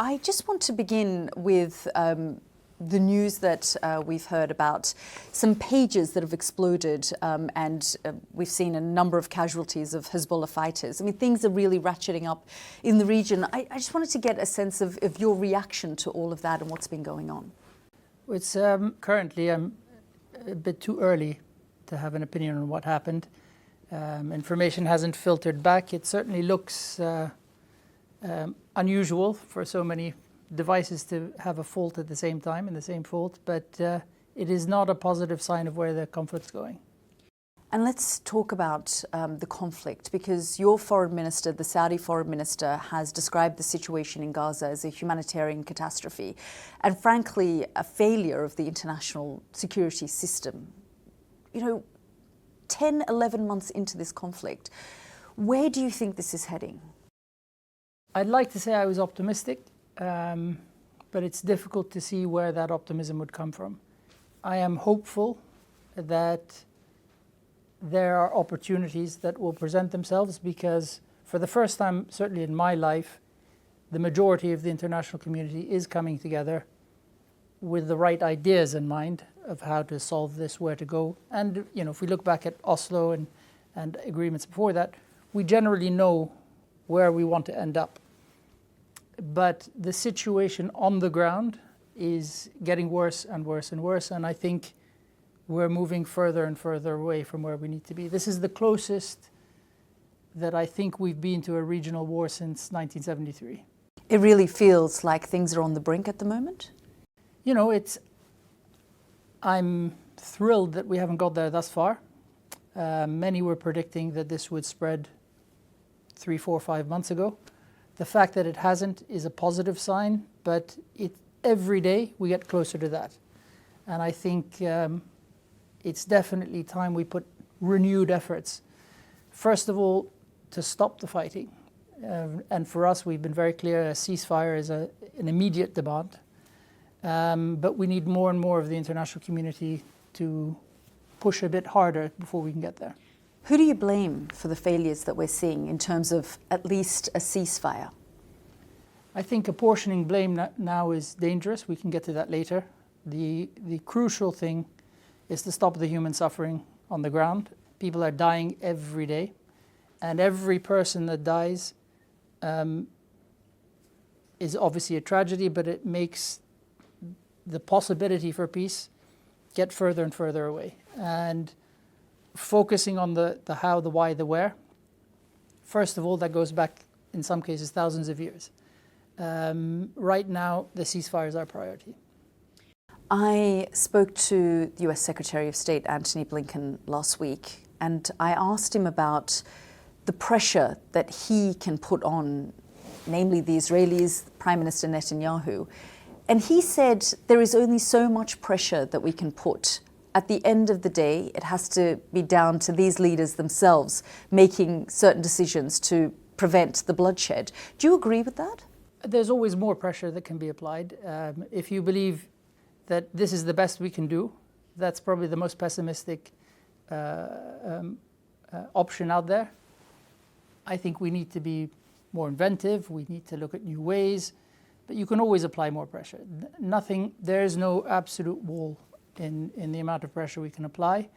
I just want to begin with the news that we've heard about some pages that have exploded, and we've seen a number of casualties of Hezbollah fighters. I mean, things are really ratcheting up in the region. I just wanted to get a sense of your reaction to all of that and what's been going on. It's currently a bit too early to have an opinion on what happened. Information hasn't filtered back. It certainly looks unusual for so many devices to have a fault at the same time, in the same fault, but it is not a positive sign of where the conflict's going. And let's talk about the conflict, because your foreign minister, the Saudi foreign minister, has described the situation in Gaza as a humanitarian catastrophe and, frankly, a failure of the international security system. You know, 10, 11 months into this conflict, where do you think this is heading? I'd like to say I was optimistic, but it's difficult to see where that optimism would come from. I am hopeful that there are opportunities that will present themselves, because for the first time, certainly in my life, the majority of the international community is coming together with the right ideas in mind of how to solve this, where to go. And you know, if we look back at Oslo and agreements before that, we generally know where we want to end up. But the situation on the ground is getting worse and worse and worse, and I think we're moving further and further away from where we need to be. This is the closest that I think we've been to a regional war since 1973. It really feels like things are on the brink at the moment? You know, I'm thrilled that we haven't got there thus far. Many were predicting that this would spread 3, 4, 5 months ago. The fact that it hasn't is a positive sign, but every day we get closer to that. And I think it's definitely time we put renewed efforts. First of all, to stop the fighting. And for us, we've been very clear, a ceasefire is an immediate demand. But we need more and more of the international community to push a bit harder before we can get there. Who do you blame for the failures that we're seeing in terms of at least a ceasefire? I think apportioning blame now is dangerous. We can get to that later. The crucial thing is to stop the human suffering on the ground. People are dying every day, and every person that dies is obviously a tragedy, but it makes the possibility for peace get further and further away. And focusing on the how, the why, the where, first of all, that goes back, in some cases, thousands of years. Right now, the ceasefire is our priority. I spoke to the US Secretary of State, Antony Blinken, last week, and I asked him about the pressure that he can put on, namely the Israelis, Prime Minister Netanyahu. And he said there is only so much pressure that we can put. At the end of the day, it has to be down to these leaders themselves making certain decisions to prevent the bloodshed. Do you agree with that? There's always more pressure that can be applied. If you believe that this is the best we can do, that's probably the most pessimistic option out there. I think we need to be more inventive. We need to look at new ways. But you can always apply more pressure. There is no absolute wall in the amount of pressure we can apply.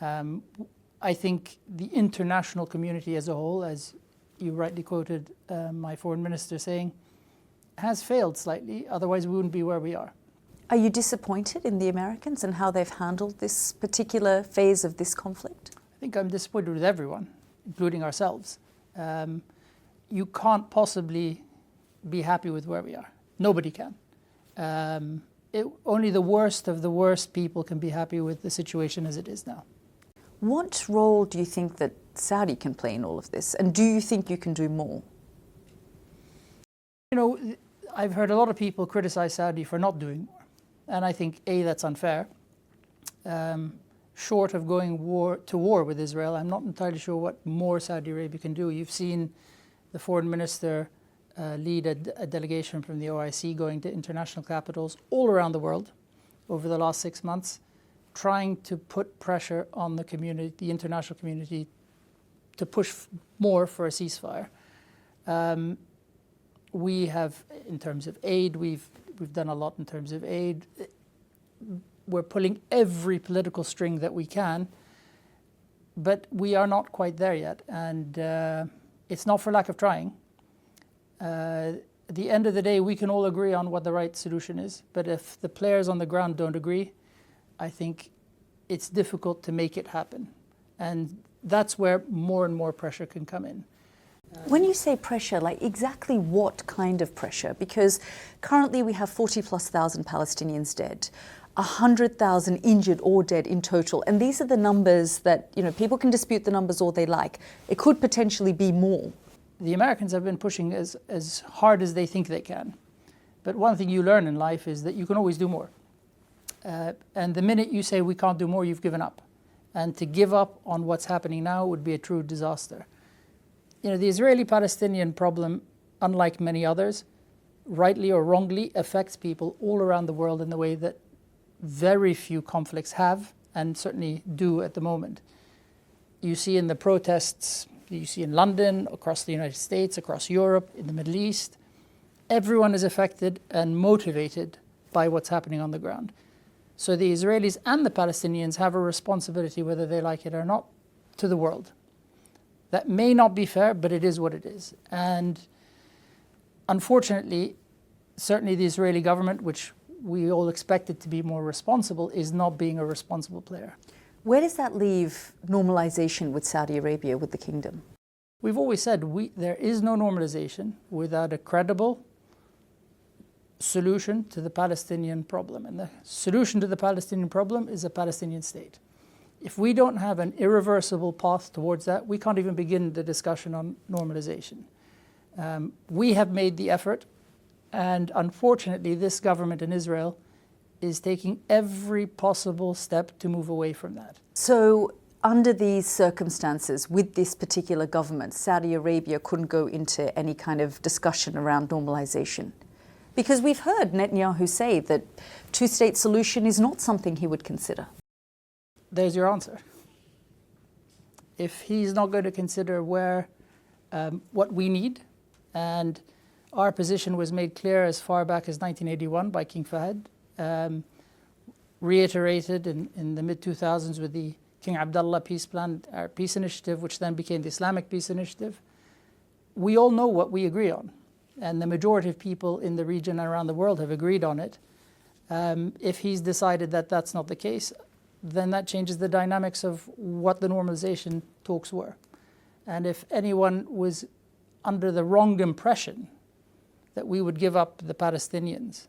I think the international community as a whole, as you rightly quoted my foreign minister saying, has failed slightly. Otherwise, we wouldn't be where we are. Are you disappointed in the Americans and how they've handled this particular phase of this conflict? I think I'm disappointed with everyone, including ourselves. You can't possibly be happy with where we are. Nobody can. Only the worst of the worst people can be happy with the situation as it is now. What role do you think that Saudi can play in all of this? And do you think you can do more? You know, I've heard a lot of people criticize Saudi for not doing more. And I think, A, that's unfair. Short of going to war with Israel, I'm not entirely sure what more Saudi Arabia can do. You've seen the foreign minister lead a delegation from the OIC going to international capitals all around the world over the last 6 months, trying to put pressure on the community, the international community, to push more for a ceasefire. We have, in terms of aid, we've done a lot in terms of aid. We're pulling every political string that we can, but we are not quite there yet, and it's not for lack of trying. At the end of the day, we can all agree on what the right solution is, but if the players on the ground don't agree, I think it's difficult to make it happen. And that's where more and more pressure can come in. When you say pressure, like exactly what kind of pressure? Because currently we have 40,000+ Palestinians dead, 100,000 injured or dead in total. And these are the numbers that, people can dispute the numbers all they like. It could potentially be more. The Americans have been pushing as hard as they think they can. But one thing you learn in life is that you can always do more. And the minute you say we can't do more, you've given up. And to give up on what's happening now would be a true disaster. The Israeli-Palestinian problem, unlike many others, rightly or wrongly affects people all around the world in the way that very few conflicts have, and certainly do at the moment. You see in the protests, you see in London, across the United States, across Europe, in the Middle East, everyone is affected and motivated by what's happening on the ground. So the Israelis and the Palestinians have a responsibility, whether they like it or not, to the world. That may not be fair, but it is what it is. And unfortunately, certainly the Israeli government, which we all expected to be more responsible, is not being a responsible player. Where does that leave normalization with Saudi Arabia, with the kingdom? We've always said there is no normalization without a credible solution to the Palestinian problem. And the solution to the Palestinian problem is a Palestinian state. If we don't have an irreversible path towards that, we can't even begin the discussion on normalization. We have made the effort, and unfortunately this government in Israel is taking every possible step to move away from that. So under these circumstances, with this particular government, Saudi Arabia couldn't go into any kind of discussion around normalization? Because we've heard Netanyahu say that two-state solution is not something he would consider. There's your answer. If he's not going to consider what we need, and our position was made clear as far back as 1981 by King Fahd, reiterated in the mid-2000s with the King Abdullah peace plan, our peace initiative, which then became the Islamic peace initiative. We all know what we agree on, and the majority of people in the region and around the world have agreed on it. If he's decided that that's not the case, then that changes the dynamics of what the normalization talks were. And if anyone was under the wrong impression that we would give up the Palestinians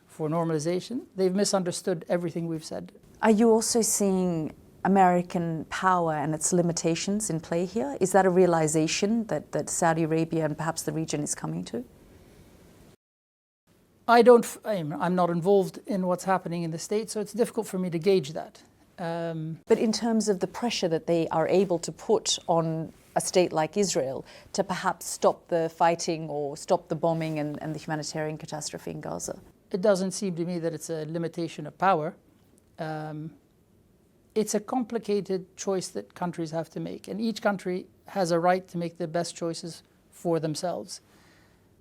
for normalization, they've misunderstood everything we've said. Are you also seeing American power and its limitations in play here? Is that a realization that Saudi Arabia and perhaps the region is coming to? I'm not involved in what's happening in the States, so it's difficult for me to gauge that. But in terms of the pressure that they are able to put on a state like Israel to perhaps stop the fighting or stop the bombing and the humanitarian catastrophe in Gaza? It doesn't seem to me that it's a limitation of power. It's a complicated choice that countries have to make, and each country has a right to make the best choices for themselves.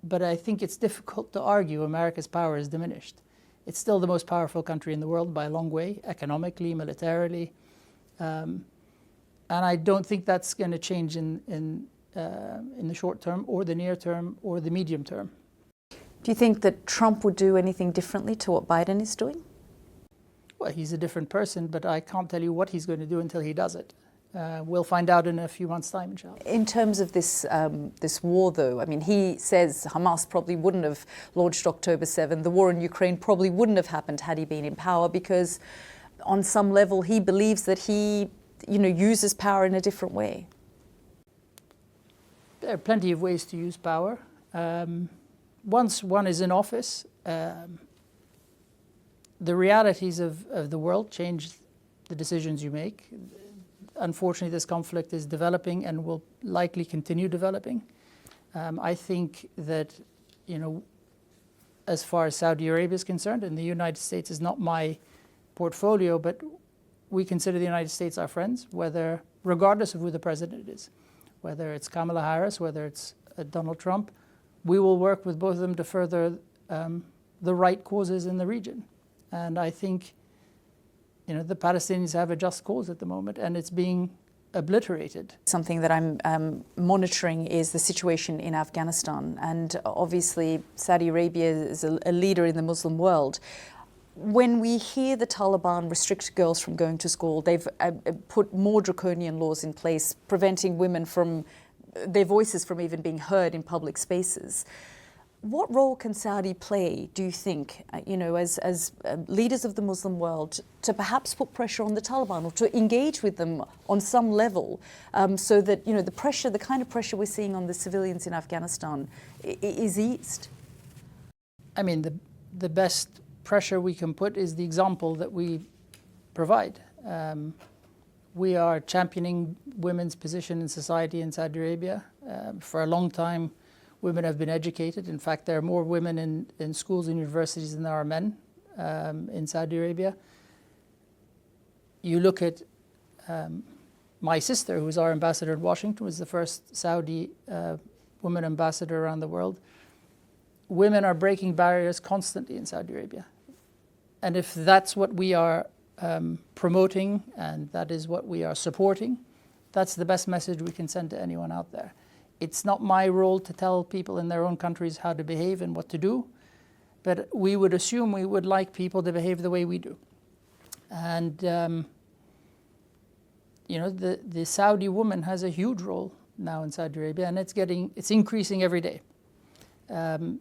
But I think it's difficult to argue America's power is diminished. It's still the most powerful country in the world by a long way, economically, militarily. And I don't think that's going to change in the short term or the near term or the medium term. Do you think that Trump would do anything differently to what Biden is doing? Well, he's a different person, but I can't tell you what he's going to do until he does it. We'll find out in a few months' time, inshallah. In terms of this war, though, I mean, he says Hamas probably wouldn't have launched October 7. The war in Ukraine probably wouldn't have happened had he been in power, because on some level he believes that he, uses power in a different way. There are plenty of ways to use power. Once one is in office, the realities of the world change the decisions you make. Unfortunately, this conflict is developing and will likely continue developing. I think that, as far as Saudi Arabia is concerned, and the United States is not my portfolio, but we consider the United States our friends, regardless of who the president is, whether it's Kamala Harris, whether it's Donald Trump. we will work with both of them to further the right causes in the region. And I think, the Palestinians have a just cause at the moment, and it's being obliterated. Something that I'm monitoring is the situation in Afghanistan, and obviously Saudi Arabia is a leader in the Muslim world. When we hear the Taliban restrict girls from going to school, they've put more draconian laws in place, preventing women from their voices from even being heard in public spaces. What role can Saudi play, do you think, as leaders of the Muslim world, to perhaps put pressure on the Taliban or to engage with them on some level, so that the kind of pressure we're seeing on the civilians in Afghanistan is eased? I mean, the best pressure we can put is the example that we provide. We are championing women's position in society in Saudi Arabia. For a long time, women have been educated. In fact, there are more women in schools and universities than there are men in Saudi Arabia. You look at my sister, who's our ambassador in Washington, was the first Saudi woman ambassador around the world. Women are breaking barriers constantly in Saudi Arabia. And if that's what we are promoting and that is what we are supporting, that's the best message we can send to anyone out there. It's not my role to tell people in their own countries how to behave and what to do, but we would assume we would like people to behave the way we do. And, the Saudi woman has a huge role now in Saudi Arabia, and it's increasing every day.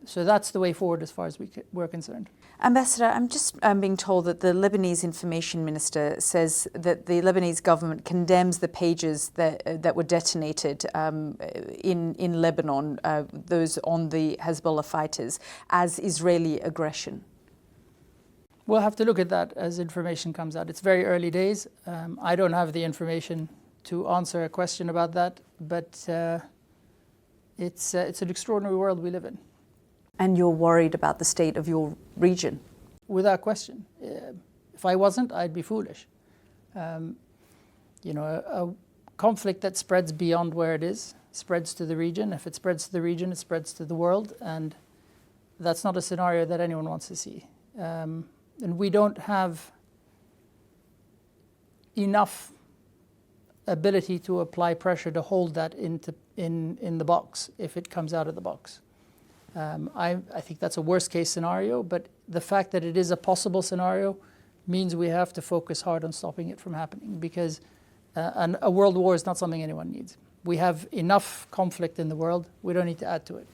So that's the way forward as far as we're concerned. Ambassador, I'm just being told that the Lebanese information minister says that the Lebanese government condemns the pages that were detonated in Lebanon, those on the Hezbollah fighters, as Israeli aggression. We'll have to look at that as information comes out. It's very early days. I don't have the information to answer a question about that, but it's an extraordinary world we live in. And you're worried about the state of your region? Without question. If I wasn't, I'd be foolish. A conflict that spreads beyond where it is spreads to the region. If it spreads to the region, it spreads to the world. And that's not a scenario that anyone wants to see. And we don't have enough ability to apply pressure to hold that in the box if it comes out of the box. I think that's a worst case scenario, but the fact that it is a possible scenario means we have to focus hard on stopping it from happening, because a world war is not something anyone needs. We have enough conflict in the world. We don't need to add to it.